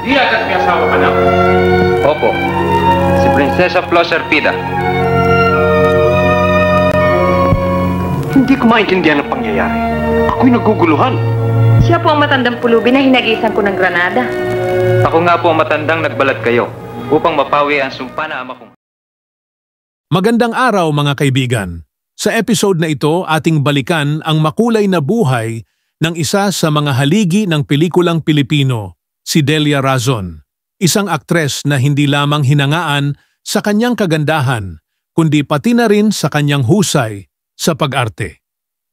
Di agad may asawa ka na? Opo, si Prinsesa Flo Serpida. Hindi ko maintindihan ang pangyayari. Ako'y naguguluhan. Siya po ang matandang pulubi na hinagisan ko ng Granada. Ako nga po ang matandang nagbalat kayo upang mapawi ang sumpa na ama kong. Magandang araw mga kaibigan. Sa episode na ito, ating balikan ang makulay na buhay ng isa sa mga haligi ng pelikulang Pilipino, si Delia Razon. Isang aktres na hindi lamang hinangaan sa kanyang kagandahan, kundi pati na rin sa kanyang husay sa pag-arte.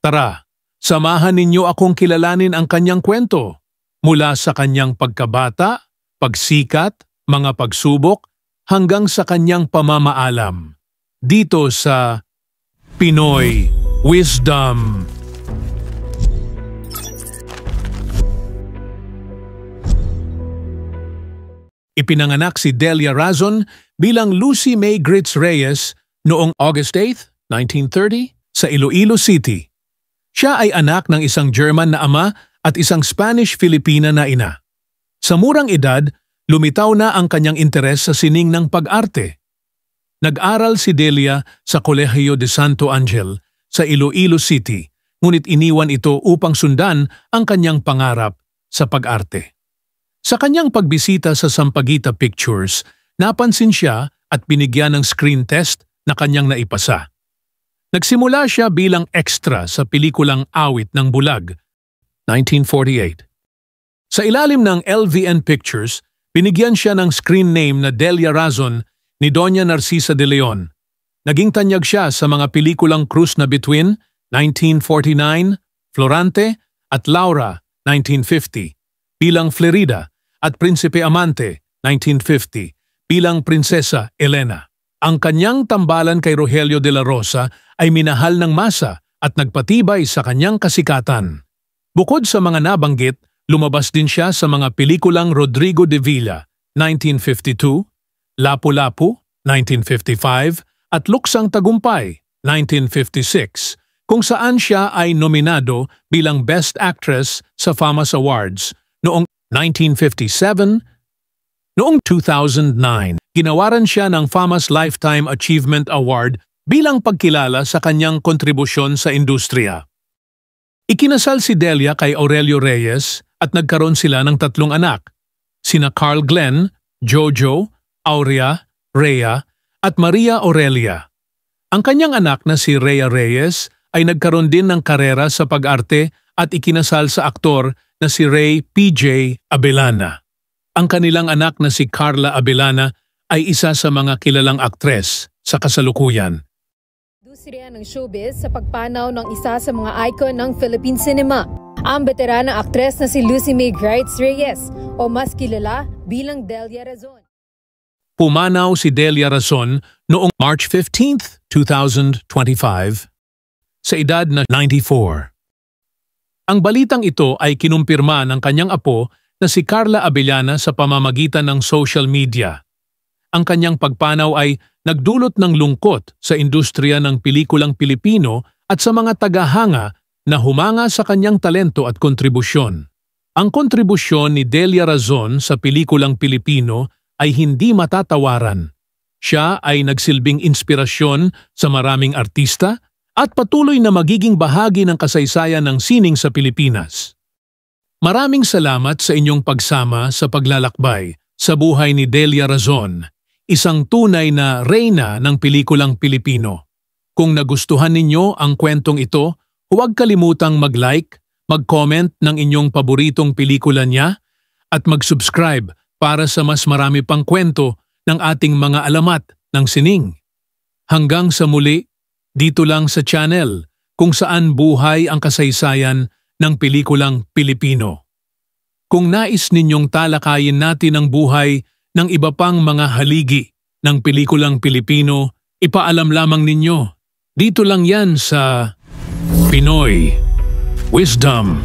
Tara, samahan ninyo akong kilalanin ang kanyang kwento, mula sa kanyang pagkabata, pagsikat, mga pagsubok, hanggang sa kanyang pamamaalam. Dito sa Pinoy Wisdom. Ipinanganak si Delia Razon bilang Lucy May Grits Reyes noong August 8, 1930 sa Iloilo City. Siya ay anak ng isang German na ama at isang Spanish-Filipina na ina. Sa murang edad, lumitaw na ang kanyang interes sa sining ng pag-arte. Nag-aral si Delia sa Colegio de Santo Angel sa Iloilo City, ngunit iniwan ito upang sundan ang kanyang pangarap sa pag-arte. Sa kanyang pagbisita sa Sampaguita Pictures, napansin siya at binigyan ng screen test na kanyang naipasa. Nagsimula siya bilang extra sa pelikulang Awit ng Bulag, 1948. Sa ilalim ng LVN Pictures, binigyan siya ng screen name na Delia Razon ni Doña Narcisa de Leon. Naging tanyag siya sa mga pelikulang Cruz na Bituin, 1949, Florante at Laura, 1950, bilang Flerida at Prinsipe Amante, 1950, bilang Prinsesa Elena. Ang kanyang tambalan kay Rogelio de la Rosa ay minahal ng masa at nagpatibay sa kanyang kasikatan. Bukod sa mga nabanggit, lumabas din siya sa mga pelikulang Rodrigo de Villa, 1952, Lapu-Lapu, 1955, at Luksang Tagumpay, 1956, kung saan siya ay nominado bilang Best Actress sa FAMAS Awards noong 1957. Noong 2009, ginawaran siya ng FAMAS Lifetime Achievement Award bilang pagkilala sa kanyang kontribusyon sa industriya. Ikinasal si Delia kay Aurelio Reyes at nagkaroon sila ng 3 anak, sina Carl Glenn, Jojo, Aurea, Rhea, at Maria Aurelia. Ang kanyang anak na si Rhea Reyes ay nagkaroon din ng karera sa pag-arte at ikinasal sa aktor na si Ray P.J. Abellana. Ang kanilang anak na si Carla Abellana ay isa sa mga kilalang aktres sa kasalukuyan. Industriya ng showbiz sa pagpanaw ng isa sa mga icon ng Philippine cinema, ang veteranang aktres na si Lucy May Grits Reyes o mas kilala bilang Delia Razon. Pumanaw si Delia Razon noong March 15, 2025 sa edad na 94. Ang balitang ito ay kinumpirma ng kanyang apo na si Carla Abellana sa pamamagitan ng social media. Ang kanyang pagpanaw ay nagdulot ng lungkot sa industriya ng pelikulang Pilipino at sa mga tagahanga na humanga sa kanyang talento at kontribusyon. Ang kontribusyon ni Delia Razon sa pelikulang Pilipino ay hindi matatawaran. Siya ay nagsilbing inspirasyon sa maraming artista at patuloy na magiging bahagi ng kasaysayan ng sining sa Pilipinas. Maraming salamat sa inyong pagsama sa paglalakbay sa buhay ni Delia Razon, isang tunay na reyna ng pelikulang Pilipino. Kung nagustuhan ninyo ang kwentong ito, huwag kalimutang mag-like, mag-comment ng inyong paboritong pelikula niya, at mag-subscribe para sa mas marami pang kwento ng ating mga alamat ng sining. Hanggang sa muli, dito lang sa channel kung saan buhay ang kasaysayan ng pelikulang Pilipino. Kung nais ninyong talakayin natin ang buhay ng iba pang mga haligi ng pelikulang Pilipino, ipaalam lamang ninyo. Dito lang yan sa Pinoy Wisdom.